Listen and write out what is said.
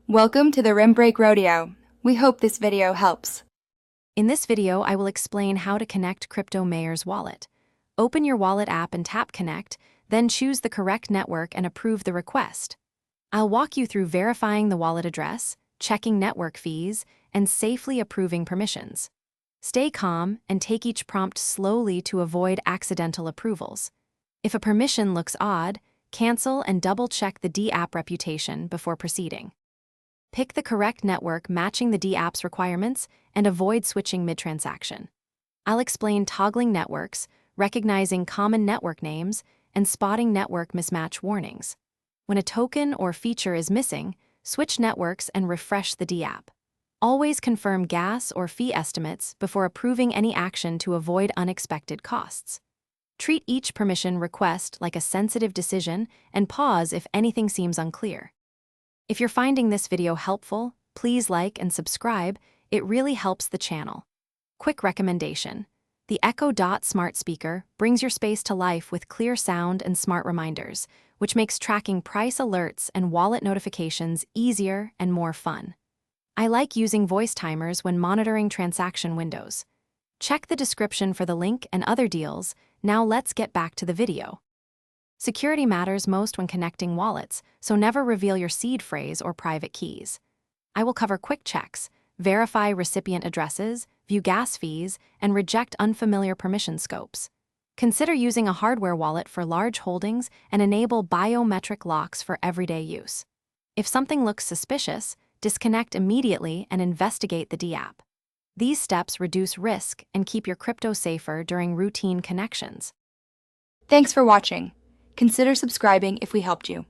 Welcome to the Rim Break Rodeo. We hope this video helps. In this video, I will explain how to connect Crypto Mayor's wallet. Open your wallet app and tap Connect, then choose the correct network and approve the request. I'll walk you through verifying the wallet address, checking network fees, and safely approving permissions. Stay calm and take each prompt slowly to avoid accidental approvals. If a permission looks odd, cancel and double-check the D-app reputation before proceeding. Pick the correct network matching the D-app's requirements and avoid switching mid-transaction. I'll explain toggling networks, recognizing common network names, and spotting network mismatch warnings. When a token or feature is missing, switch networks and refresh the D-app. Always confirm gas or fee estimates before approving any action to avoid unexpected costs. Treat each permission request like a sensitive decision and pause if anything seems unclear. If you're finding this video helpful, please like and subscribe. It really helps the channel. Quick recommendation: the Echo Dot smart speaker brings your space to life with clear sound and smart reminders, which makes tracking price alerts and wallet notifications easier and more fun. I like using voice timers when monitoring transaction windows. Check the description for the link and other deals. Now let's get back to the video. Security matters most when connecting wallets, so never reveal your seed phrase or private keys. I will cover quick checks, verify recipient addresses, view gas fees, and reject unfamiliar permission scopes. Consider using a hardware wallet for large holdings and enable biometric locks for everyday use. If something looks suspicious, disconnect immediately and investigate the D-app. These steps reduce risk and keep your crypto safer during routine connections. Thanks for watching. Consider subscribing if we helped you.